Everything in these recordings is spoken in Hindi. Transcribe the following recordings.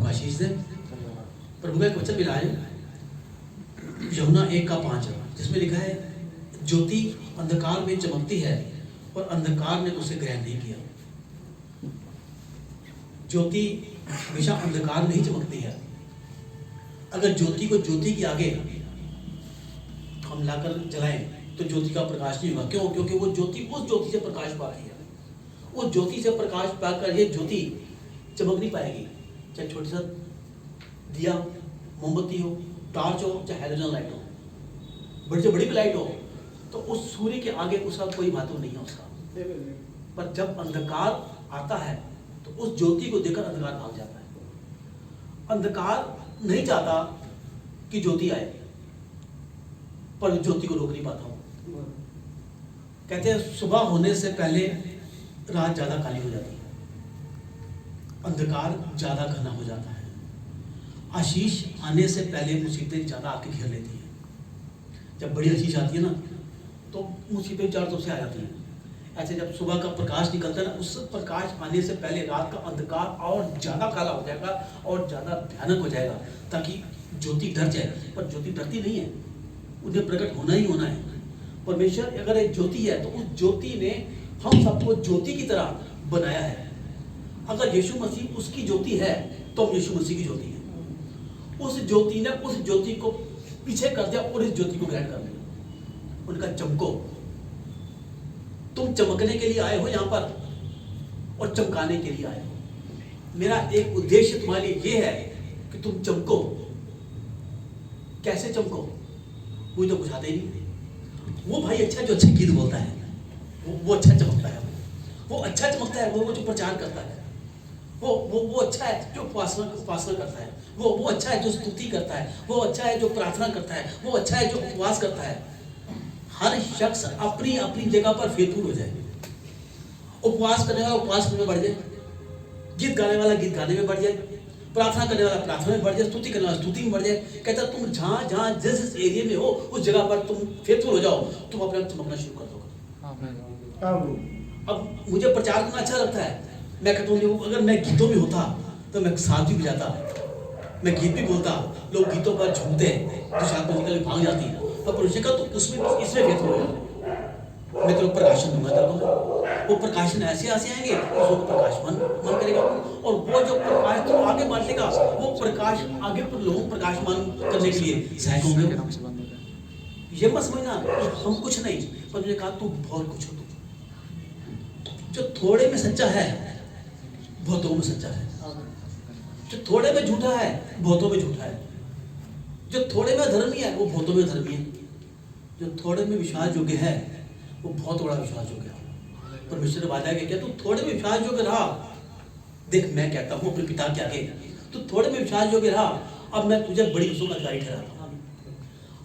को आशीष दे। प्रभु का एक वचन मिला है यूहन्ना 1:5 जिसमें लिखा है ज्योति अंधकार में चमकती है और अंधकार ने उसे ग्रहण नहीं किया। ज्योति हमेशा अंधकार में ही चमकती है। अगर ज्योति को ज्योति के आगे हम लाकर जलाएं तो ज्योति का प्रकाश नहीं होगा। क्यों? क्योंकि वो ज्योति उस ज्योति से प्रकाश पा रही है। उस ज्योति से प्रकाश पाकर ये ज्योति चमक नहीं पाएगी, चाहे छोटी सा दिया, मोमबत्ती हो, टॉर्च हो, चाहे हैलोजन लाइट हो, बड़ी से बड़ी भी लाइट हो, तो उस सूर्य के आगे उसका कोई महत्व नहीं है उसका। पर जब अंधकार आता है तो उस ज्योति को देखकर अंधकार भाग जाता है। अंधकार नहीं चाहता कि ज्योति आए, पर ज्योति को रोक नहीं पाता हूं। कहते हैं सुबह होने से पहले रात ज्यादा काली हो जाती है, अंधकार ज्यादा घना हो जाता है, आशीष आने से पहले मुसीबतें ज्यादा आके घेर लेती है। जब बड़ी आशीष आती है ना तो मुसीबतें चारों तरफ से आ जाती हैं। ऐसे जब सुबह का प्रकाश निकलता है ना, उस प्रकाश आने से पहले रात का अंधकार और ज्यादा काला हो जाएगा और ज्यादा भयानक हो जाएगा, ताकि ज्योति डर जाए। पर ज्योति डरती नहीं है, उन्हें प्रकट होना ही होना है। परमेश्वर अगर एक ज्योति है तो उस ज्योति ने हम सबको ज्योति की तरह बनाया है। अगर यीशु मसीह उसकी ज्योति है तो हम यीशु मसीह की ज्योति है। उस ज्योति ने उस ज्योति को पीछे कर दिया और इस ज्योति को ग्रहण कर लिया। उनका चमको, तुम चमकने के लिए आए हो यहाँ पर और चमकाने के लिए आए हो। मेरा एक उद्देश्य तुम्हारे लिए ये है कि तुम चमको। कैसे चमको? मुझे तो बुझाते ही नहीं। वो भाई अच्छा जो अच्छे गीत बोलता है वो अच्छा चमकता है, वो अच्छा चमकता है, वो जो प्रचार करता है वो अच्छा है, जो उपासना करता है, वो अच्छा है जो स्तुति करता है, वो अच्छा है जो प्रार्थना करता है, वो अच्छा है जो उपवास करता है। हर शख्स अपनी अपनी जगह पर फेतफूल हो जाए। उपवास करने वाला उपवास करने में बढ़ जाए, गीत गाने वाला गीत गाने में बढ़ जाए, प्रार्थना करने वाला प्रार्थना में बढ़ जाए, स्तुति करने वाला स्तुति में बढ़ जाए। कहता तुम जहां जहां जिस एरिया में हो उस जगह पर तुम फेथफुल हो जाओ, तुम अपने आप चमकना शुरू कर दोगे। अब मुझे प्रचार करना अच्छा लगता है, मैं कहता हूँ अगर मैं गीतों में होता तो मैं साथ भी बजाता, मैं गीत भी बोलता, लोग गीतों पर झूमते हैं, तो साथ में निकल भाग जाती है। पर पुरुष का तो उसमें इसमें फेथफुल हो जाए। मैं तेरे को प्रकाशन दूंगा, तेरे को वो प्रकाशन ऐसे ऐसे आएंगे उसको प्रकाशमान मन करेगा। और वो जो प्रकाश तो आगे बांटेगा, वो प्रकाश आगे पर लोगों को प्रकाशमान करने के लिए सहायक होंगे। ये मत समझना हम कुछ नहीं, पर मैंने कहा तू बहुत कुछ हो। जो थोड़े में सच्चा है बहुतों में सच्चा है, जो थोड़े में झूठा है बहुतों में झूठा है, जो थोड़े में धर्मी है वो बहुतों में धर्मी है, जो थोड़े में विश्वास योग्य है वो बहुत बड़ा विश्वास योग्य है। परमेश्वर ने वादा किया तू थोड़े में विश्वास योग्य रहा, देख मैं कहता हूँ अपने पिता के आगे, तू थोड़े में विश्वास योग्य रहा, अब मैं तुझे बड़ी चीजों का अधिकारी ठहराता हूँ।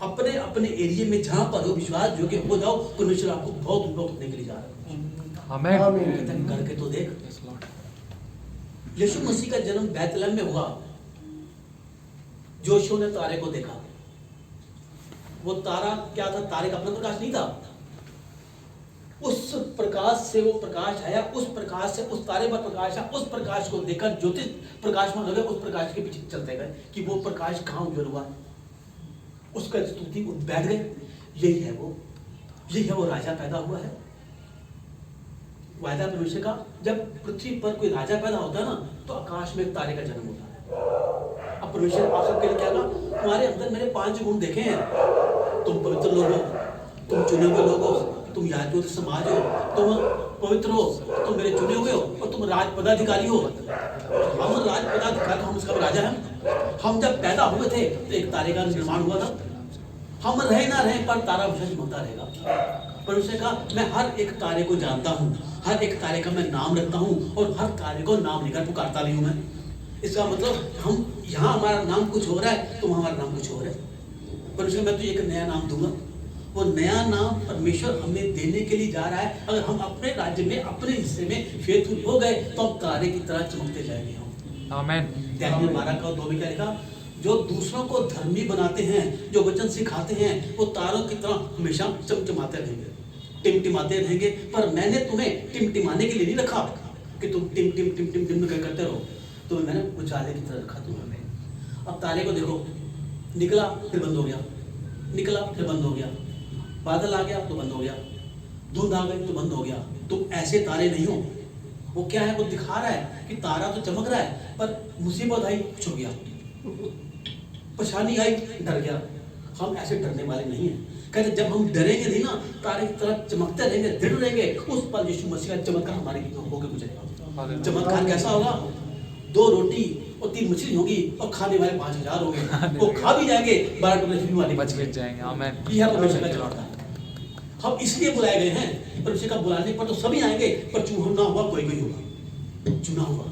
अपने अपने एरिया में जहां पर हो विश्वास योग्य हो जाओ, परमेश्वर आपको बहुत ऊपर उठने के लिए जा रहा है। आमीन। करके तो देख, यीशु मसीह का जन्म बैतलहम में हुआ। जोशुआ ने तारे को देखा, वो तारा क्या था? तारे का अपना प्रकाश नहीं था, उस प्रकाश से वो प्रकाश आया, उस प्रकाश से उस तारे पर प्रकाश आया। उस प्रकाश को देखकर ज्योतिष प्रकाशमान हो गए, उस प्रकाश के पीछे चलते गए कि वो प्रकाश कहाँ उज्जवल हुआ, उसका स्तुति बैठ गए। यही है वो राजा पैदा हुआ है। वायदा परमेश्वर का, जब पृथ्वी पर कोई राजा पैदा होता है ना तो आकाश में एक तारे का जन्म होता है। अब परमेश्वर आप सबके लिए क्या कहा? तुम्हारे अंदर मैंने 5 गुण देखे हैं। तुम पवित्र लोग हो, तुम चुने हुए लोग हो, तुम याजकों समाज हो, तुम पवित्र हो, तुम मेरे चुने हुए हो, और तुम राज पदाधिकारी हो। हम राज पदाधिकारी, हम उसका राजा है। हम जब पैदा हुए थे तो एक तारे का निर्माण हुआ था। हम रहे ना रहे पर तारा विशेष होता रहेगा। परमेश्वर का मैं हर एक तारे को जानता हूँ, हर एक तारे का मैं नाम रखता हूँ और हर तारे को नाम लेकर पुकारता भी हूँ मैं। इसका मतलब हम यहाँ हमारा नाम कुछ हो रहा है तो हमारा नाम कुछ हो रहा है। परमेश्वर मैं तुझे एक नया नाम दूंगा, वो नया नाम परमेश्वर हमें देने के लिए जा रहा है। अगर हम अपने राज्य में अपने हिस्से में फेथफुल हो गए तो हम तारे की तरह चमकते जाएंगे हम। आमीन। दानियल 12:2 में क्या लिखा? जो दूसरों को धर्मी बनाते हैं, जो वचन सिखाते हैं, वो तारों की तरह हमेशा चमचमाते रहेंगे, टिमटिमाते रहेंगे। पर मैंने तुम्हें टिमटिमाने के लिए नहीं रखा कि तुम टिम टिम टिम टिम टिम करते रहो। तो मैंने उजाले की तरह रखा तुम्हें। अब तारे को देखो, निकला फिर बंद हो गया, निकला फिर बंद हो गया, बादल आ गया तो बंद हो गया, धुंध आ गई तो बंद हो गया। तुम ऐसे तारे नहीं हो। वो क्या है, वो दिखा रहा है कि तारा तो चमक रहा है, पर मुसीबत आई छुप गया, परेशानी आई डर गया। हम ऐसे डरने वाले नहीं हैं। कहते जब हम डरेंगे नहीं ना, तारे की तरह चमकते रहेंगे, दृढ़ रहेंगे, उस पर यीशु मसीह का चमत्कार हमारे होकर गुजरेगा। चमत्कार कैसा होगा? 2 रोटी और 3 मछली होगी और खाने वाले 5000 होंगे। वो खा भी जाएंगे, 12 टुकड़े फिर वाले बच जाएंगे। आमीन। यह परमेश्वर का चमत्कार है। हम इसलिए बुलाए गए हैं। परमेश्वर का बुलाने पर तो सभी आएंगे, पर चुना हुआ कोई कोई होगा, चुना हुआ।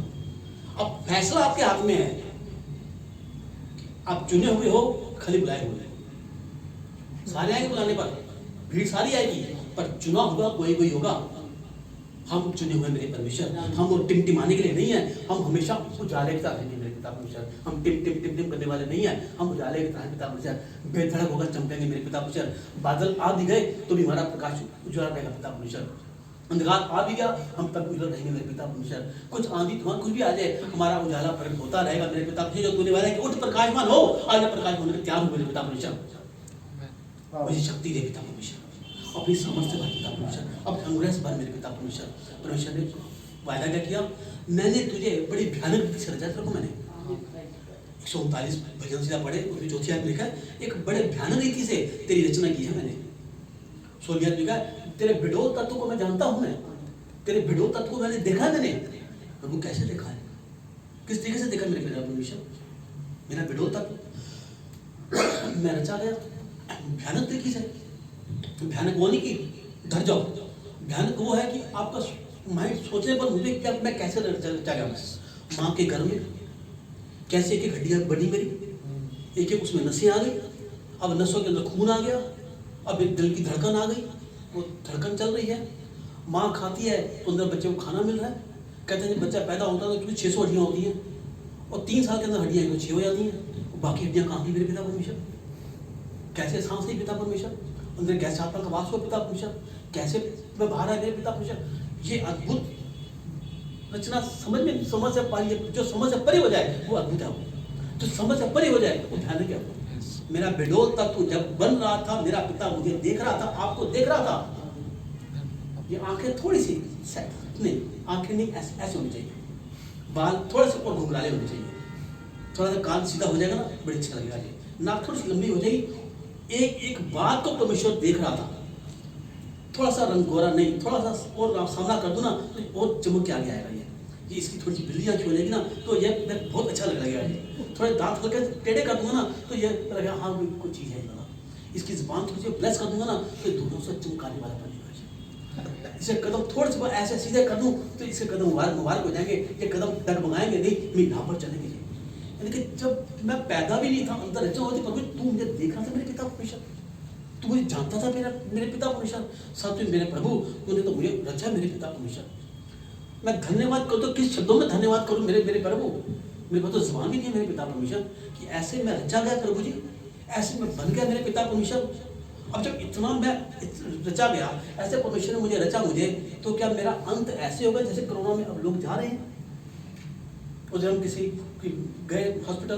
अब फैसला आपके हाथ में है। आप चुने हुए हो, खाली बुलाए हुए। सारे आएंगे बुलाने पर, भीड़ सारी आएगी, पर चुना हुआ कोई कोई होगा। हम चुने हुए मेरे परमेश्वर, हम वो टिमटिमाने के लिए नहीं है। हम हमेशा उजाले की तरह रहेंगे मेरे पिता परमेश्वर। हम टिम टिम टिम टिम करने वाले नहीं है। हम उजाले की तरह पिता परमेश्वर, बेधड़क होकर चमकेंगे मेरे पिता परमेश्वर। बादल आ भी गए तो भी हमारा प्रकाश उजाला रहेगा पिता परमेश्वर। अंधकार आ भी गया, हम तब उजल रहेंगे मेरे पिता परमेश्वर। कुछ आंधी तूफान कुछ भी आ जाए, हमारा उजाला प्रकट होता रहेगा मेरे पिता परमेश्वर। जो तूने वाला है कि उठ प्रकाशमान हो, आज मैं प्रकाश होने के तैयार हूँ मेरे पिता परमेश्वर। मुझे शक्ति दे पिता परमेश्वर, अपनी समझ से भर पिता परमेश्वर, अपने अनुग्रह से भर मेरे पिता परमेश्वर। परमेश्वर ने वायदा क्या किया, मैंने तुझे बड़ी भयानक रीति से रचा। तेरे को मैंने 139 भजन सीधा पढ़े, उसमें चौथी आयत में लिखा है, एक बड़े भयानक रीति से तेरी रचना की है मैंने। 16 में लिखा है, तेरे बिडोल तत्व को मैं जानता हूँ, मैं तेरे बिडोल तत्व को मैंने देखा है मैंने। प्रभु कैसे देखा है, किस तरीके से देखा मेरे पिता परमेश्वर? मेरा बिडोल तत्व मैं रचा गया भयानक तरीके से। भयानक वो नहीं कि डर जाओ, भयानक वो है कि आपका माइंड सोचने पर मुझे क्या मैं कैसे रचा गया। माँ के घर में कैसे एक एक हड्डियाँ बनी मेरी, एक एक उसमें नसें आ गई, अब नसों के अंदर खून आ गया, अब एक दिल की धड़कन आ गई, वो धड़कन चल रही है। माँ खाती है तो अंदर बच्चे को खाना मिल रहा है। कहते हैं जब बच्चा पैदा होता है तो क्योंकि 600 हड्डियाँ होती हैं, और 3 साल के अंदर हड्डियाँ तो 6 हो जाती हैं, और बाकी हड्डियाँ कहाँ की मेरे पिता परमेश्वर? कैसे सांस ली पिता परमेश्वर? अंदर गैस आत्मा का वास हुआ पिता परमेश्वर, कैसे मैं बाहर आया मेरे पिता परमेश्वर? ये अद्भुत रचना समझ से पारी, जो समझ से परे हो जाए वो अद्भुत है, जो समझ से परे हो जाए वो भयानक है। मेरा बिडोल तत्व जब बन रहा था, मेरा पिता मुझे देख रहा था, आपको देख रहा था। ये आंखें थोड़ी सी नहीं, आंखें नहीं ऐसे होनी चाहिए, बाल थोड़े से और घुंघराले होने चाहिए, थोड़ा सा कान सीधा हो जाएगा ना, बड़ी अच्छा लगेगा। नाक थोड़ी सी लंबी हो जाएगी। एक एक बात को परमेश्वर देख रहा था। थोड़ा सा रंग गोरा नहीं, थोड़ा सा और सामना कर दूं ना तो और चमक के आगे आएगा। ये इसकी थोड़ी सी बिल्ली आँख हो जाएगी ना तो ये बहुत अच्छा लगेगा। ये थोड़े दांत हल्के टेढ़े कर दूंगा ना तो ये लगेगा हाँ कोई चीज़ है। इसकी जुबान थोड़ी सी ब्लेस कर दूंगा ना तो दोनों से चमकाने वाला बनेगा। इसे कदम थोड़े से ऐसे सीधे कर दूं तो इसके कदम मुबारक हो जाएंगे। ये कदम डगमगाएंगे नहीं, मेरी राह पर चलेंगे। यानी कि जब मैं पैदा भी नहीं था, अंदर रचना होती, पर तू मुझे देख रहा था मेरे पिता परमेश्वर, तू मुझे जानता था मेरे पिता परमेश्वर। साथ में मेरे प्रभु तूने तो मुझे रचा मेरे पिता परमेश्वर। मैं धन्यवाद करूँ तो किस शब्दों में धन्यवाद करूँ मेरे प्रभु? मेरे पास तो जुबान भी नहीं है मेरे पिता परमेश्वर कि ऐसे मैं रचा गया प्रभु जी, ऐसे मैं बन गया मेरे पिता परमेश्वर। अब जब इतना मैं रचा गया, ऐसे परमेश्वर ने मुझे रचा मुझे, तो क्या मेरा अंत ऐसे होगा जैसे कोरोना में अब लोग जा रहे हैं? और जब हम किसी गए हॉस्पिटल,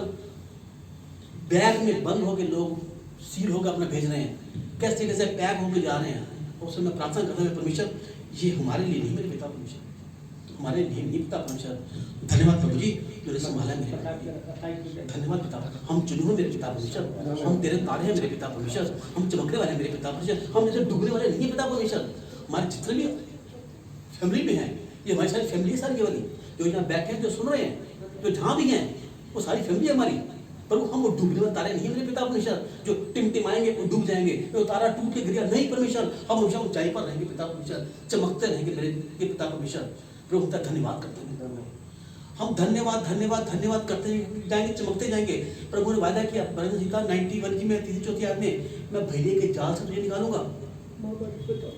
बैग में बंद होकर लोग सील होकर अपना भेज रहे हैं, कैसे तरीके से पैक होकर जा रहे हैं। और उसमें मैं प्रार्थना करता हूँ परमेश्वर ये हमारे लिए नहीं मेरे पिता परमेश्वर, हमारे लिए नहीं पिता परमेश्वर। धन्यवाद प्रभु जी जो संभाला मेरे, धन्यवाद पिता। हम चुने हुए मेरे पिता परमेश्वर, हम तेरे तारे हैं मेरे पिता परमेश्वर, हम चमकने वाले मेरे पिता परमेश्वर, हम जैसे डूबने वाले नहीं पिता परमेश्वर। हमारे जितने भी फैमिली में है, ये हमारी सारी फैमिली है, सारी वाली जो यहाँ बैठे हैं, जो सुन रहे हैं, जो जहाँ भी हैं, वो सारी फैमिली है हमारी। पर हम वो डूबने वाले तारे नहीं मेरे पिता परमेश्वर, जो टिमटिमाएंगे वो डूब जाएंगे, वो तारा टूट के गिरिया नहीं परमेश्वर। हम हमेशा ऊंचाई पर रहेंगे पिता परमेश्वर, चमकते रहेंगे मेरे ये पिता परमेश्वर। प्रभु का धन्यवाद करते हैं, हम धन्यवाद धन्यवाद धन्यवाद करते जाएंगे, चमकते जाएंगे। प्रभु ने वादा किया भजन संहिता 91 की मैं 3-4 आयत में, मैं भेड़िए के जाल से तुझे निकालूंगा,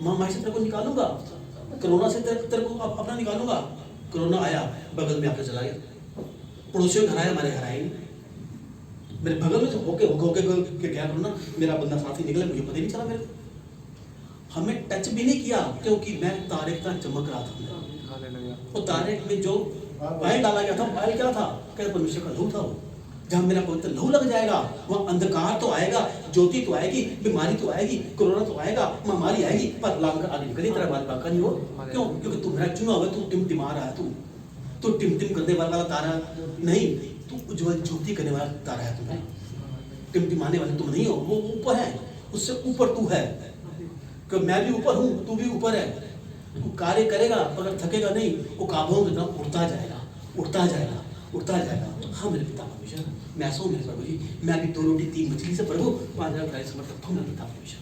महामारी से तेरे को निकालूंगा, कोरोना से तेरे को अपना निकालूंगा। कोरोना आया, बगल में आकर चला गया, पड़ोसियों घर आया, हमारे घर आए, मेरे बगल में से होके गया कोरोना, मेरा बंदा साथी निकला, मुझे पता ही नहीं चला मेरे को। हमें टच भी नहीं किया क्योंकि मैं तारे की तरह चमक रहा था। और तारे में जो ऑयल डाला गया था। ऑयल क्या था? कहते परमेश्वर का लहू था वो। जहाँ मेरा पवित्र लहू लग जाएगा वहाँ अंधकार तो आएगा, ज्योति तो आएगी, बीमारी तो आएगी, कोरोना तो आएगा, महामारी आएगी, पर लांग कर आगे निकली तेरा बाल बांका नहीं हो। क्यों? क्योंकि तू मेरा चुना हुआ, तू टिमटिमा रहा है, तू टिमटिम करने वाला तारा नहीं, तू उज्जवल ज्योति करने वाला तारा है। तुम्हें टिमटिमाने वाले तुम नहीं हो, वो ऊपर है, उससे ऊपर तू है। क्योंकि मैं भी ऊपर हूँ, तू भी ऊपर है। तू कार्य करेगा अगर थकेगा नहीं, वो काबुओं की तरह उड़ता जाएगा, उड़ता जाएगा, उड़ता जाएगा। हाँ मेरे पिता परमेश्वर, मैं ऐसा हूँ मेरे प्रभु जी, मैं भी 2 रोटी 3 मछली से प्रभु 5000 गाय समर्पित हूँ मेरे पिता परमेश्वर।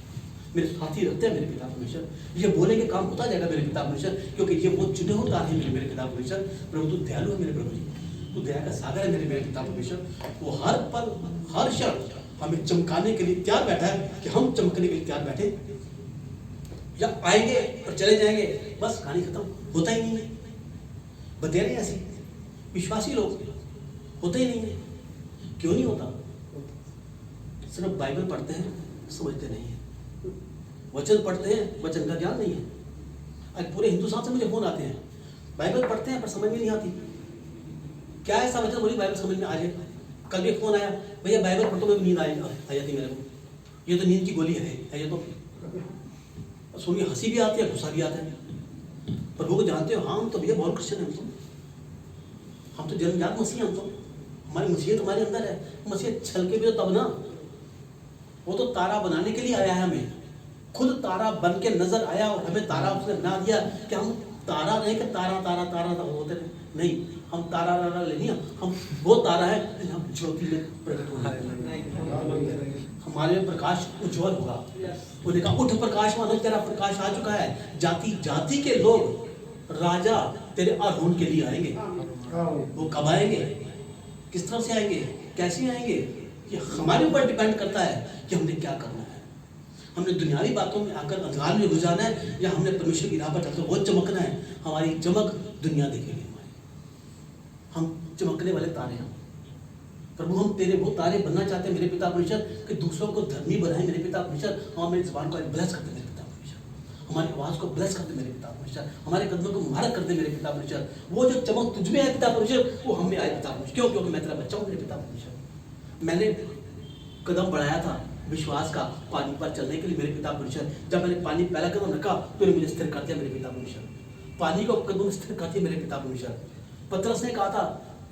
मेरे साथी रहते हैं मेरे पिता परमेश्वर, ये बोलेंगे काम होता जाएगा मेरे पिता परमेश्वर, क्योंकि ये वो चुने हुए तारे हैं मेरे पिता परमेश्वर। प्रभु तू दयालु है मेरे प्रभु जी, तू दया का सागर है मेरे पिता परमेश्वर। वो हर पल हर क्षण हमें चमकाने के लिए तैयार बैठा है कि हम चमकने के लिए तैयार बैठे, या आएंगे और चले जाएंगे, बस कहानी खत्म। होता ही नहीं है, बतेरे ऐसे विश्वासी लोग होते ही नहीं है। क्यों नहीं होता? सिर्फ बाइबल पढ़ते हैं, समझते नहीं है, वचन पढ़ते हैं, वचन का ज्ञान नहीं है। आज पूरे हिंदुस्तान से मुझे फोन आते हैं, बाइबल पढ़ते हैं पर समझ में नहीं आती। क्या ऐसा वचन बोली बाइबल समझ में आ जाए? कल भी फोन आया, भैया बाइबल पढ़ तो मेरे को नींद आ जाती मेरे को, ये तो नींद की गोली है ये तो। सुनिए हंसी भी आती है, गुस्सा भी आता है, पर वो जानते हो हम तो भैया बहुत क्रिश्चियन है, हम तो जन्मजात मसीह, हम तो हमारी मसीहत हमारे अंदर है। मसीहत छल के भी तो तब ना, वो तो तारा बनाने के लिए आया है, हमें खुद तारा बन के नजर आया और हमें तारा उसने बना दिया कि हम तारा नहीं कि तारा तारा तारा होते नहीं, हम तारा तारा नहीं, हम वो तारा है हम ज्योति में प्रकट होंगे, हमारे में प्रकाश उज्जवल होगा। उन्होंने कहा उठ प्रकाश मानो तेरा प्रकाश आ चुका है, जाति जाति के लोग राजा तेरे आरोहण के लिए आएंगे। वो कब आएंगे, किस तरह से आएंगे, कैसे आएंगे, ये हमारे ऊपर डिपेंड करता है कि हमने क्या करना है। हमने दुनियावी बातों में आकर अंधकार में घुस जाना है, या हमने परमेश्वर की राह पर चलकर बहुत चमकना है। हमारी चमक दुनिया देखेगी, हम चमकने वाले तारे हैं। प्रभु हम तेरे वो तारे बनना चाहते हैं मेरे पिता परमेश्वर, कि दूसरों को धर्मी बनाए मेरे पिता परमेश्वर। हम मेरी जुबान को ब्लेस करते मेरे पिता परमेश्वर, हमारी आवाज को ब्लेस करते मेरे पिता परमेश्वर, हमारे कदमों को मुबारक करते मेरे पिता परमेश्वर। वो जो चमक तुझ में है पिता परमेश्वर, वो हम में आए पिता परमेश्वर। क्यों? क्योंकि मैं तेरा बच्चा हूँ मेरे पिता परमेश्वर। मैंने कदम बढ़ाया था विश्वास का पानी पर चलने के लिए मेरे पिता परमेश्वर। जब मैंने पानी पहला कदम रखा तो मुझे स्थिर कर दिया मेरे पिता परमेश्वर। पानी को कदम स्थिर कर दिया मेरे पिता परमेश्वर। पतरस ने कहा था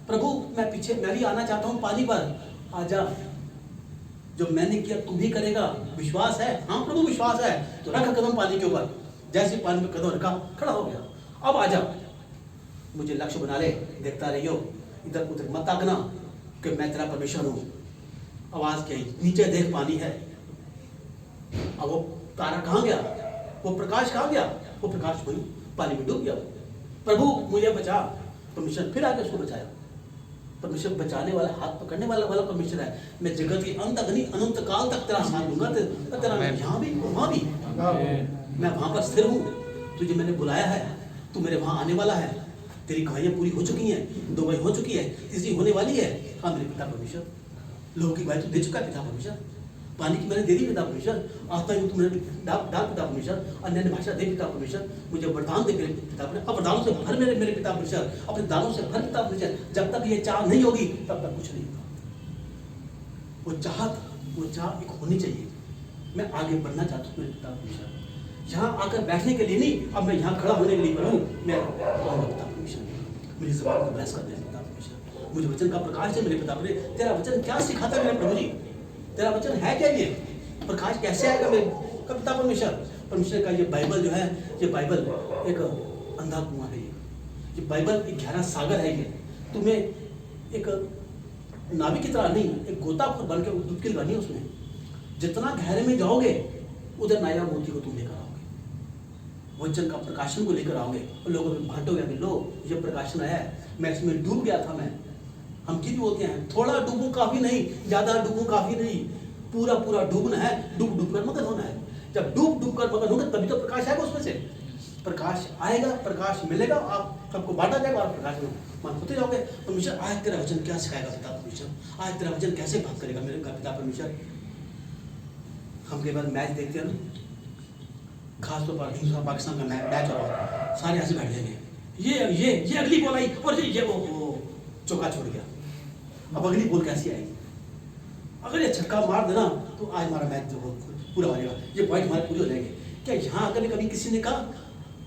प्रभु मैं पीछे, मैं भी आना चाहता हूँ पानी पर, आजा। जो मैंने किया तू भी करेगा, विश्वास है? हाँ प्रभु विश्वास है, तो रखा कदम पानी के ऊपर। जैसे पानी में कदम रखा, खड़ा हो गया। अब आजा, मुझे लक्ष्य बना ले, देखता रहियो, इधर उधर मत ताकना कि मैं तेरा परमेश्वर हूँ। आवाज क्या, नीचे देख पानी है। अब वो तारा कहाँ गया, वो प्रकाश कहाँ गया? वो प्रकाश वही पानी में डूब गया। प्रभु मुझे बचा, परमेश्वर फिर आके उसको बचाया। परमेश्वर बचाने वाला, हाथ पकड़ने वाला परमेश्वर है। मैं जगत की अंत अग्नि अनंत काल तक तेरा साथ दूंगा, तेरा यहाँ भी वहाँ भी, मैं वहाँ पर स्थिर हूँ। तुझे मैंने बुलाया है, तू मेरे वहाँ आने वाला है। तेरी गवाहियाँ पूरी हो चुकी हैं, 2 गवाही हो चुकी है, तीसरी होने वाली है। हाँ मेरे पिता परमेश्वर, लोगों की गवाही तू दे चुका है पिता परमेश्वर। पानी की मैंने दे दी पिता परमेश्वर, आत्मा की तुमने डाल पिता परमेश्वर, अन्य भाषा दे पिता परमेश्वर, मुझे वरदान दे मेरे पिता परमेश्वर। अब वरदानों से भर मेरे पिता परमेश्वर, अपने दानों से भर पिता परमेश्वर। जब तक ये चाह नहीं होगी तब तक कुछ नहीं होगा। वो चाह एक होनी चाहिए। मैं आगे बढ़ना चाहता हूँ मेरे पिता परमेश्वर। यहाँ आकर बैठने के लिए नहीं, अब मैं यहाँ खड़ा होने के लिए बनूँ। मैं पिता परमेश्वर, मेरी ज़बान को ब्लेस कर दे पिता परमेश्वर। मुझे वचन का प्रकाश है मेरे पिता परमेश्वर। तेरा वचन क्या सिखाता है मेरे प्रभु जी? तेरा वचन है क्या? ये प्रकाश कैसे आएगा मेरे पिता परमेश्वर? परमेश्वर का ये बाइबल जो है, ये बाइबल एक अंधा कुआं है। ये बाइबल एक गहरा सागर है। ये तुम्हें एक नाविक की तरह नहीं, एक गोताखोर बन के डुबकी लगानी है उसमें। जितना गहरे में जाओगे उधर नाया मोती को तुम लेकर आओगे, वचन का प्रकाशन को लेकर आओगे और लोगों में बांटोगे। लो ये प्रकाशन आया है, मैं इसमें डूब गया था। मैं हम कितने होते हैं, थोड़ा डूबू काफी नहीं, ज्यादा डूबू काफी नहीं, पूरा पूरा डूबना है, डूब डूब कर मगन होना है। जब डूब डूब कर मगन होगा तभी तो प्रकाश आएगा उसमें से। प्रकाश आएगा, प्रकाश मिलेगा, आप सबको बांटा जाएगा और प्रकाश में मान होते जाओगे। परमेश्वर आज तेरा वचन क्या सिखाएगा पिता परमेश्वर? आज तेरा वचन कैसे बात करेगा मेरे पिता परमेश्वर? हम कई बार मैच देखते हैं ना, खासतौर पर हिंदुस्तान पाकिस्तान का मैच हो रहा है, सारे ऐसे बैठ जाएंगे, ये अगली बॉल आई और ये वो चौका छोड़ गया। अब अगली बॉल कैसी आएगी? अगर ये छक्का मार देना तो आज हमारा मैच जो पूरा हो जाएगा, ये पॉइंट हमारे पूरे हो जाएंगे। क्या यहाँ अगर कभी किसी ने कहा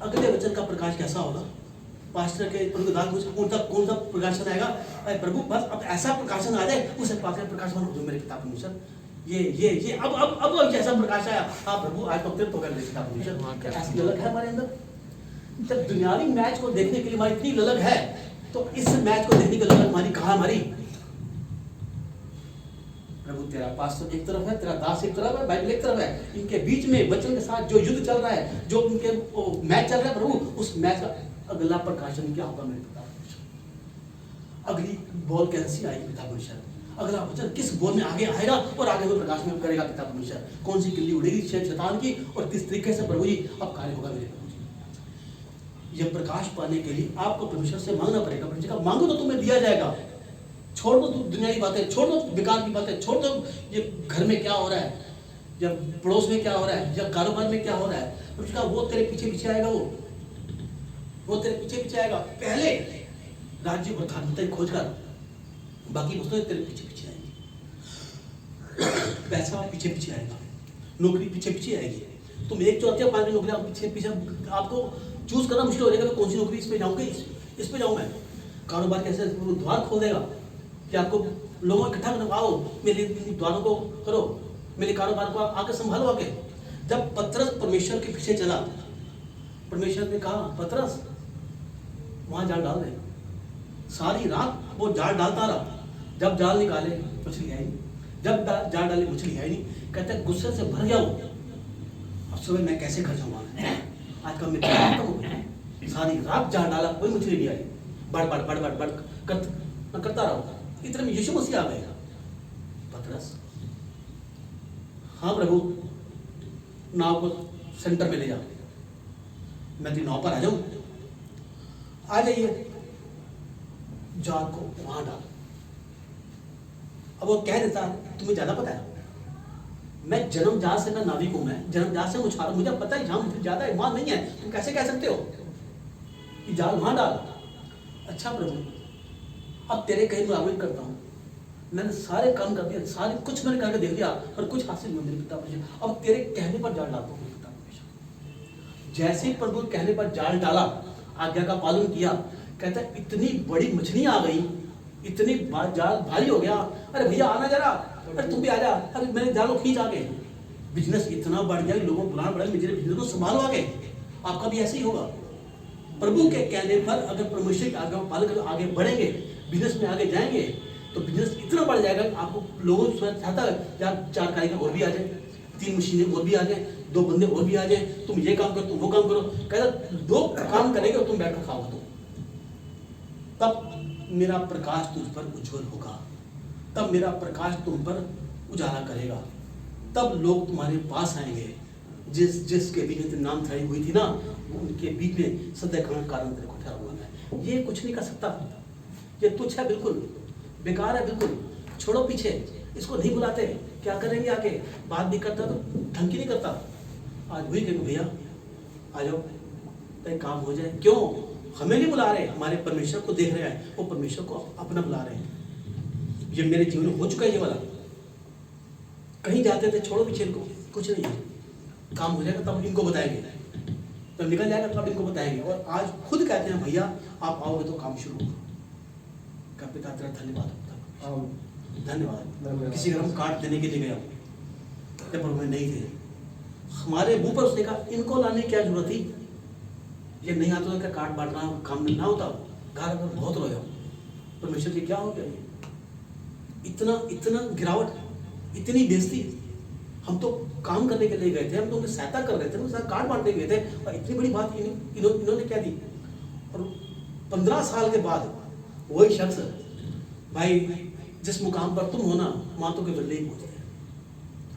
अगले वचन का प्रकाश कैसा होगा? पास्टर के प्रभु दास कौन सा प्रकाशन आएगा? अरे प्रभु बस अब ऐसा प्रकाशन आ जाए, उसे पाकर प्रकाशन जो मेरे पिता परमेश्वर ये अब जैसा प्रकाश आया, हाँ प्रभु आज तो फिर तो कर ले पिता परमेश्वर। ऐसी ललक है हमारे अंदर। जब दुनियावी मैच को देखने के लिए हमारी इतनी ललक है, तो इस मैच को देखने की ललक हमारी कहाँ? हमारी प्रभु तेरा पास्टर एक तरफ है, तेरा दास एक तरफ है, बाइबल एक तरफ है, इनके बीच में वचन के साथ जो युद्ध चल रहा है, जो उनके मैच चल रहा है, प्रभु उस मैच का अगला प्रकाशन क्या होगा मेरे पिता परमेश्वर? अगली बॉल कैसी आएगी पिता परमेश्वर? अगला वचन किस बॉल में आगे आएगा और आगे वो प्रकाश में करेगा पिता परमेश्वर? कौन सी किल्ली उड़ेगी शैतान की और किस तरीके से प्रभु जी अब कार्य होगा मेरे प्रभु जी? यह प्रकाश पाने के लिए आपको परमेश्वर से मांगना पड़ेगा। परमेश्वर का मांगो तो तुम्हें दिया जाएगा। छोड़ दो दुनियावी बातें, छोड़ दो बेकार की बातें, छोड़ दो ये घर में क्या हो रहा है, या पड़ोस में क्या हो रहा है, या कारोबार में क्या हो रहा है। परमेश्वर वो तेरे पीछे पीछे आएगा, वो तेरे पीछे पीछे आएगा। पहले राज्य और धार्मिकता की खोज कर, बाकी वस्तुएं तेरे पीछे पीछे आएंगी। पैसा पीछे पीछे आएगा, नौकरी पीछे पीछे आएगी। तुम एक चौथी पांच नौकरी पीछे पीछे, आपको चूज करना मुश्किल हो जाएगा। मैं कौन सी नौकरी इस पे जाऊंगी, इस पे जाऊँ मैं। कारोबार कैसे द्वार खोल देगा कि आपको लोगों इकट्ठा करना, आओ मेरे द्वारों को करो, मेरे कारोबार को आके संभालो आके। जब पतरस परमेश्वर के पीछे चला, परमेश्वर ने कहा पतरस वहां जाल डाल दे। सारी रात वो जाल डालता रहा। जब जाल निकाले मछली है नहीं, जब जाल डाले मछली है नहीं। कहते गुस्से से भर गया वो, अब सुबह मैं कैसे घर जाऊंगा, आज का मैं खत्म हो गया। सारी रात जाल डाला, कोई मछली नहीं आई। बड़ करता रहा। इतने में यीशु मसीह आ गए। पतरस, हाँ प्रभु नाव को सेंटर में ले जा, मैं तेरी नाव पर आ जाऊं। आ जाइए, जाल को वहां डाल। अब वो कह देता तुम्हें ज्यादा पता है, मैं जन्मजात से मैं नाविक हूं, मैं जन्मजात से उछाल, मुझे पता है जहां मुझे ज्यादा ईमान नहीं है। तुम कैसे कह सकते हो कि जाल वहां डाल? अच्छा प्रभु, अब तेरे कहीं मुताबिक करता हूँ। मैंने सारे काम कर दिए, सारे कुछ मैंने करके देख लिया, पर कुछ हासिल नहीं मेरे पिता परमेश्वर। अब तेरे कहने पर जाल डालता हूँ पिता परमेश्वर। जैसे ही प्रभु कहने पर जाल डाला, आज्ञा का पालन किया, कहता है इतनी बड़ी मछली आ गई, इतनी जाल भारी हो गया। अरे भैया आना जरा, अरे तुम भी आ जा, अरे मैंने जाल को खींच आगे। बिजनेस इतना बढ़ गया, लोगों को बुलाना पड़ा, मेरे बिजनेस को संभालो आगे। आपका भी ऐसे ही होगा। प्रभु के कहने पर अगर परमेश्वर की आज्ञा पालन कर आगे बढ़ेंगे, बिजनेस में आगे जाएंगे, तो बिजनेस इतना बढ़ जाएगा कि आपको लोगों से चाहता है यार 4 कारीगर और भी आ जाए, 3 मशीनें और भी आ जाए, 2 बंदे और भी आ जाए, तुम ये काम करो, तुम वो काम करो। कहता 2 काम करेंगे और तुम बैठ कर खाओ, तब मेरा प्रकाश तुझ पर उज्जवल होगा, तब मेरा प्रकाश तुम पर उजाला करेगा, तब लोग तुम्हारे पास आएंगे। जिसके बीच में नाम धराई हुई थी ना, उनके बीच में सदैव कारण तेरे को ठहरा हुआ है। ये कुछ नहीं कर सकता, ये तुच्छ है, बिल्कुल बेकार है, बिल्कुल छोड़ो पीछे, इसको नहीं बुलाते। क्या करेंगे आगे? बात भी करता तो ढंग की नहीं करता। आज वही कहेंगे भैया आ जाओ, तो काम हो जाए। क्यों? हमें नहीं बुला रहे, हमारे परमेश्वर को देख रहे हैं, वो परमेश्वर को अपना बुला रहे हैं। ये मेरे जीवन में हो चुका है ये वाला। कहीं जाते थे, छोड़ो पीछे इनको, कुछ नहीं है, काम हो जाएगा तब इनको बताएंगे, तब निकल जाएगा तब इनको बताएंगे। और आज खुद कहते हैं भैया आप आओगे तो काम शुरू होगा। का पिता तेरा धन्यवाद होता, धन्यवाद। किसी का हम काट देने के लिए गया जब हमें नहीं थे, हमारे मुंह पर उसने कहा इनको लाने की क्या जरूरत थी, ये नहीं आता तो काट बांटना काम ना होता। घर पर बहुत रोया, परमेश्वर जी क्या हो गया, इतना गिरावट, इतनी बेइज्जती। हम तो काम करने के लिए गए थे, हम तो उन्हें सहायता कर रहे थे, उनके साथ कार्ड बांटने गए थे, और इतनी बड़ी बात इन्होंने क्या दी। और 15 साल के बाद वही शख्स, भाई जिस मुकाम पर तुम हो ना, वहाँ तो केवल नहीं पहुँचते।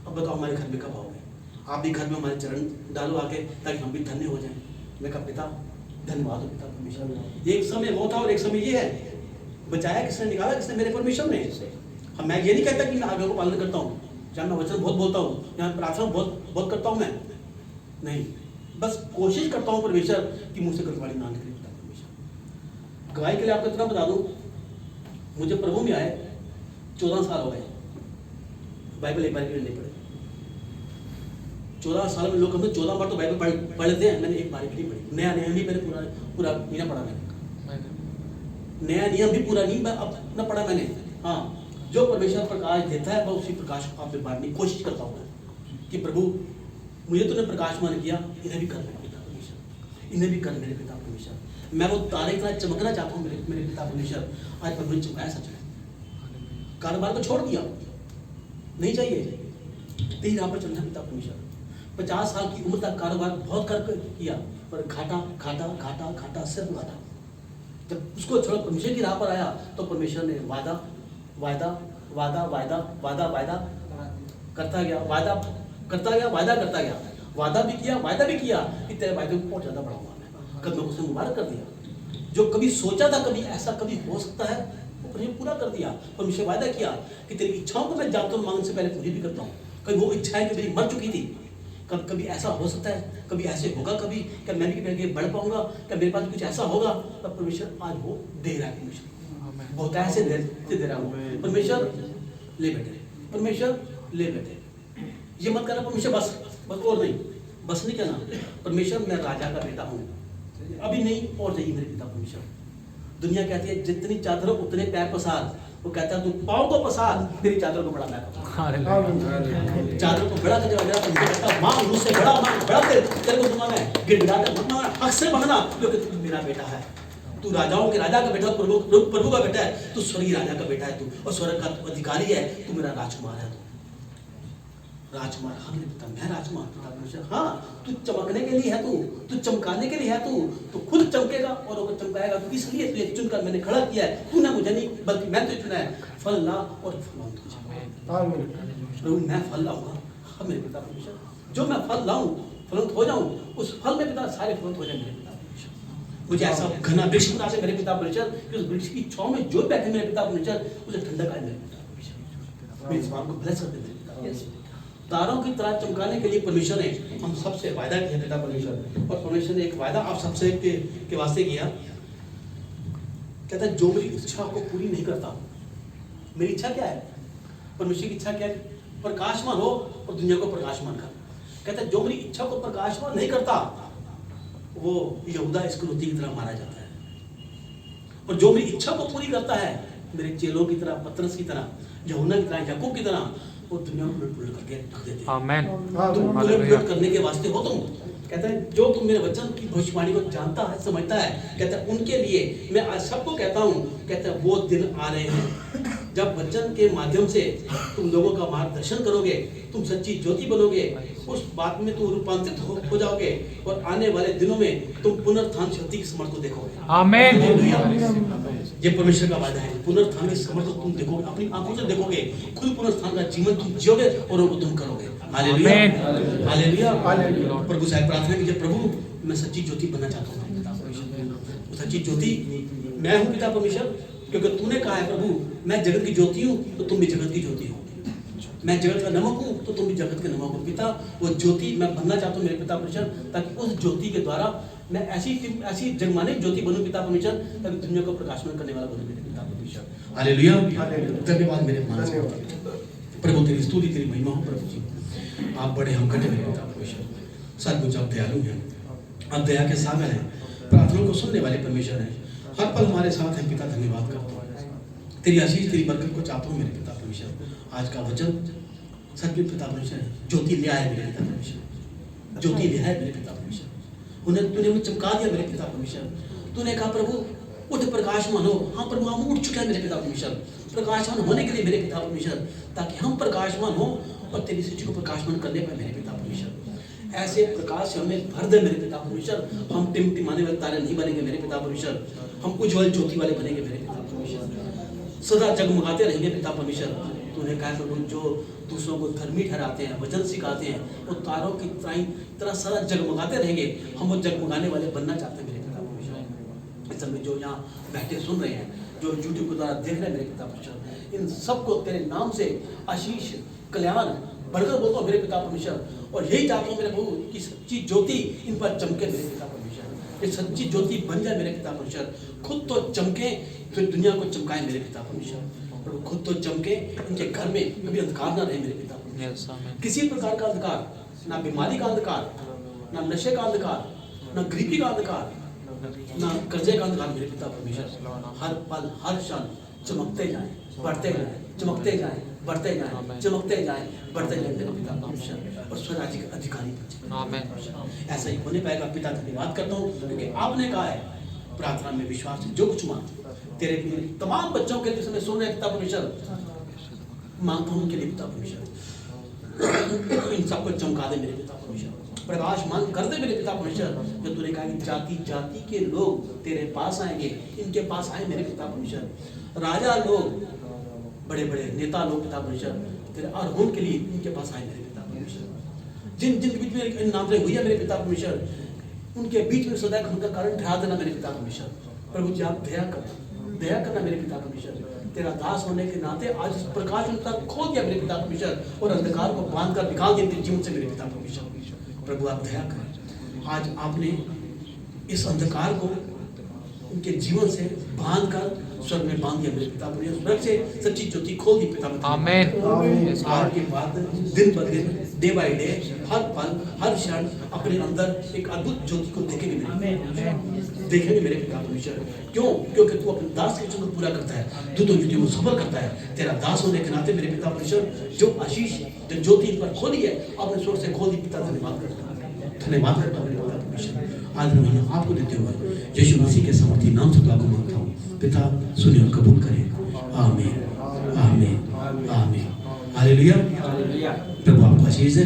अब बताओ हमारे घर में कब आओगे? आप भी घर में हमारे चरण डालो आके, ताकि हम भी धन्य हो जाएं। मैं कहा पिता धन्यवाद हो पिता परमेश्वर। एक समय वो था और एक समय ये है। बचाया किसने, निकाला किसने? मेरे परमेश्वर ने। हम मैं ये नहीं कहता कि मैं आज्ञा को पालन करता हूँ, जहाँ मैं वचन बहुत बोलता हूँ, यहाँ प्रार्थना बहुत करता हूँ, मैं नहीं, बस कोशिश करता हूँ परमेश्वर कि मुझसे गलतवाड़ी ना निकले पिता परमेश्वर। गवाही के लिए आपको इतना बता दूं, मुझे प्रभु में आए 14 साल हो गए, बाइबल एक बार भी नहीं पढ़ी। 14 साल में लोग हमने 14 बार तो बाइबल पढ़ लेते हैं, मैंने एक बार भी नहीं पढ़ी। नया नियम भी मैंने पूरा नहीं ना पढ़ा मैंने, नया नियम भी पूरा नहीं अब ना पढ़ा मैंने। हाँ, जो परमेश्वर प्रकाश देता है वह उसी प्रकाश को आप में बांटने की कोशिश करता हूँ कि प्रभु मुझे तूने प्रकाशमान किया, इन्हें भी कर मेरे पिता परमेश्वर, इन्हें भी कर मेरे पिता परमेश्वर। मैं वो तारे का चमकना चाहता हूँ मेरे पिता परमेश्वर। आज प्रभु ने चमकाया सच में, कारोबार को छोड़ दिया, नहीं चाहिए, तेरी राह पर चलना पिता परमेश्वर। 50 साल की उम्र तक कारोबार बहुत कर किया, पर घाटा घाटा घाटा घाटा सिर्फ घाटा। जब उसको छोड़ परमेश्वर की राह पर आया तो परमेश्वर ने वादा वादा वादा वादा वादा वादा करता गया, वादा करता गया, वादा करता गया, वादा भी किया, वादा भी किया कि तेरे वादे को बहुत ज़्यादा बढ़ाऊंगा मैं। कब मैं उसने मुबारक कर दिया, जो कभी सोचा था कभी ऐसा कभी हो सकता है, वो परमेश्वर पूरा कर दिया। परमेश्वर वादा किया कि तेरी इच्छाओं को मैं जानता हूँ, मांगने से पहले पूरी भी करता हूँ। कभी वो इच्छाएं कि मेरी मर चुकी थी, कभी ऐसा हो सकता है, कभी ऐसे होगा, कभी क्या मैं भी आगे बढ़ पाऊंगा, क्या मेरे पास कुछ ऐसा होगा, तब परमेश्वर आज वो दे रहा है। परमेश्वर बहुत ऐसे दे रहा हूँ। परमेश्वर ले बैठे, परमेश्वर ले बैठे, ये मत करना परमेश्वर बस और नहीं, बस नहीं कहना परमेश्वर मैं राजा का बेटा हूँ, अभी नहीं और नहीं मेरे पिता परमेश्वर। दुनिया कहती है जितनी चादर उतने पैर पसार, वो कहता है तू पाँव को पसार, तेरी चादर को बड़ा मैं चादर को बड़ा कर कहता माँ मुझसे बड़ा तेरे को दूंगा मैं, गिड़गिड़ाता मत मांगना, हक से मांगना, क्योंकि तू मेरा बेटा है, तू राजाओं के राजा का बेटा, प्रभु का बेटा है, तू स्वर्गीय राजा का बेटा है तू, और स्वर्ग का अधिकारी है, तू मेरा राजकुमार है, तू राजकुमार। हाँ मेरे पिता, मैं राजकुमार पिता परमेश्वर। हाँ, तू चमकने के लिए है, तू चमकाने के लिए है, तू खुद चमकेगा और अगर चमकाएगा तो इसलिए तुझे चुनकर मैंने खड़ा किया है, तूने मुझे नहीं बल्कि मैं तुझे चुना है। फल ला और फल प्रभु मैं फल लाऊंगा। हाँ मेरे पिता परमेश्वर, जो मैं फल लाऊं फलवंत हो जाऊं, उस फल में पिता सारे फलवंत हो जाए मेरे पिता परमेश्वर। मुझे ऐसा घना वृक्ष बना दे मेरे पिता परमेश्वर कि उस वृक्ष की छांव में जो बैठे मेरे पिता परमेश्वर उसे ठंडक आए मेरे पिता परमेश्वर। मेरे इस बात को ब्लेस कर दे मेरे पिता। तारों की तरह चमकाने के लिए परमेश्वर ने हम सबसे वायदा किया पिता परमेश्वर, और परमेश्वर ने एक वायदा आप सबसे के वास्ते किया। कहता है जो मेरी इच्छा को पूरी नहीं करता, मेरी इच्छा क्या है, परमेश्वर की इच्छा क्या है, प्रकाशमान हो और दुनिया को प्रकाशमान कर। कहता है जो मेरी इच्छा को प्रकाशमान नहीं करता वो यहूदा इस्करियोती की तरह मारा जाता है, और जो मेरी इच्छा को पूरी करता है मेरे चेलों की तरह, पतरस की तरह, यूहन्ना की तरह, याकूब की तरह, वो दुनिया को उलट करके रख देते हैं। आमीन। तुम उलट करने के वास्ते हो तुम। कहता है जो तुम मेरे वचन की भविष्यवाणी को जानता है, समझता है, कहता है उनके लिए मैं आज सबको कहता हूँ, कहता है वो दिन आ रहे हैं जब वचन के माध्यम से तुम लोगों का मार्गदर्शन करोगे, तुम सच्ची ज्योति बनोगे, उस बात में तुम रूपांतरित हो जाओगे, और आने वाले दिनों में तुम पुनरुत्थान शक्ति की समर्थ को देखोगे। आमीन। ये परमेश्वर का वादा है, पुनरुत्थान की समर्थ को तुम देखोगे, अपनी आंखों से देखोगे, खुद पुनरुत्थान का जीवन तुम जियोगे और उनको तुम करोगे। Hallelujah, hallelujah. प्रभु से प्रार्थना कीजिए, प्रभु मैं सच्ची ज्योति बनना चाहता हूँ पिता परमेश्वर, सच्ची ज्योति मैं हूँ पिता परमेश्वर, क्योंकि तूने कहा है प्रभु मैं जगत की ज्योति हूँ तो तुम भी जगत की ज्योति हो, मैं जगत का नमक हूँ तो तुम भी जगत के नमक हो। पिता वो ज्योति मैं बनना चाहता हूँ मेरे पिता परमेश्वर, ताकि उस ज्योति के द्वारा मैं ऐसी जगमाने ज्योति बनूं पिता परमेश्वर, ताकि दुनिया को प्रकाशमान करने वाला बनूं मेरे पिता परमेश्वर। हालेलुया, धन्यवाद मेरे प्रभु, तेरी स्तुति तेरी महिमा हो प्रभु जी। आप बड़े हम कटे मेरे पिता परमेश्वर, सचमुच आप दयालु हैं, आप दया के सागर हैं, प्रार्थनाओं को सुनने वाले परमेश्वर हैं, हर पल हमारे साथ हैं पिता। धन्यवाद करता हूँ, तेरी आशीष तेरी बरकत को चाहता हूँ मेरे पिता परमेश्वर। आज का वचन सचमुच पिता परमेश्वर ज्योति ले आए मेरे पिता परमेश्वर, ज्योति ले आए मेरे पिता परमेश्वर, उन्हें तूने हमें चमका दिया मेरे पिता परमेश्वर। तूने कहा प्रभु उठ प्रकाशमान हो। हाँ प्रभु हम उठ चुके हैं मेरे पिता परमेश्वर, प्रकाशमान होने के लिए मेरे पिता परमेश्वर, ताकि हम प्रकाशमान हो और तेरी सृष्टि को प्रकाशमान करने पाए मेरे पिता परमेश्वर। ऐसे प्रकाश से हमें भर दे मेरे पिता परमेश्वर, हम टिमटिमाने वाले तारे नहीं बनेंगे मेरे पिता परमेश्वर, हम उज्जवल ज्योति वाले बनेंगे मेरे पिता परमेश्वर, सदा जगमगाते रहेंगे पिता परमेश्वर। तूने कहा प्रभु जो दूसरों को धर्मी ठहराते हैं, वचन सिखाते हैं, वो तारों की तरह सदा जगमगाते रहेंगे। हम वो जगमगाने वाले बनना चाहते हैं मेरे पिता परमेश्वर। इस समय जो यहाँ बैठे सुन रहे हैं, जो यूट्यूब के द्वारा देख रहे हैं मेरे पिता परमेश्वर, इन सबको तेरे नाम से आशीष कल्याण बढ़कर बोलता हूँ मेरे पिता परमेश्वर, और यही चाहता हूँ मेरे प्रभु कि सच्ची ज्योति इन पर चमके मेरे पिता परमेश्वर। ये सच्ची ज्योति बन जाए मेरे पिता परमेश्वर, खुद तो चमके फिर दुनिया को चमकाए मेरे पिता परमेश्वर। प्रभु खुद तो चमके, इनके घर में कभी अंधकार ना रहे मेरे पिता परमेश्वर। किसी प्रकार का अंधकार, ना बीमारी का अंधकार, ना नशे का अंधकार, ना गरीबी का अंधकार, ना कर्जे का अंधकार मेरे पिता परमेश्वर। हर पल हर क्षण चमकते जाएं, बढ़ते जाएं, चमकते जाएं, बढ़ते जाएं, चमकते जाएं, बढ़ते जाएं मेरे पिता परमेश्वर, और स्वराज्य के अधिकारी बन जाएं। ऐसा ही होने पाएगा पिता, धन्यवाद करता हूँ क्योंकि आपने कहा है प्रार्थना में विश्वास से जो कुछ मांग तेरे तमाम बच्चों के लिए जिसमें सुन रहे पिता परमेश्वर, मांगता हूँ उनके लिए पिता परमेश्वर, इन सबको चमका दे मेरे पिता परमेश्वर, प्रकाशमान कर दे मेरे पिता परमेश्वर। जो तूने कहा कि जाति जाति के लोग तेरे पास आएंगे, इनके पास आए मेरे पिता परमेश्वर। राजा लोग, बड़े बड़े नेता लोग पिता परमेश्वर तेरे अरहून के लिए इनके पास आए मेरे पिता परमेश्वर। जिन जिन बीच में नामरे हुई है मेरे पिता परमेश्वर, उनके बीच में सदा उनका कारण ठहरा देना मेरे पिता परमेश्वर। प्रभु जी आप दया करना मेरे पिता परमेश्वर। तेरा दास होने के नाते आज इस प्रकाश उनका खोल दिया मेरे पिता परमेश्वर, और अंधकार को बांध कर निकाल दिया तेरे जीवन से मेरे पिता परमेश्वर। प्रभु आप दया करें, आज आपने इस अंधकार को उनके जीवन से बांध कर स्वर्ग में बांध दिया मेरे पिता परमेश्वर। स्वर्ग से सच्ची ज्योति खोल दी पिता परमेश्वर। आमीन। आज के बाद दिन ब दिन, डे बाय डे, हर पल हर क्षण अपने अंदर एक अद्भुत ज्योति को देखेंगे मेरे पिता परमेश्वर। क्यों? क्योंकि तू अपने दास के चुन पूरा करता है, तू तो ज्योति को सफल करता है। तेरा दास होने के नाते मेरे पिता परमेश्वर जो आशीष जो ज्योति पर खोली है अपने स्वर्ग से खोली पिता, धन्यवाद करता हूं मेरे पिता परमेश्वर। आज मैं आपको देते हुए यीशु मसीह के समर्थी नाम से दुआ को मांगता हूँ। पिता सुनिए और कबूल करें। आमीन आमीन आमीन। हालेलुया। प्रभु आपको आशीष दे।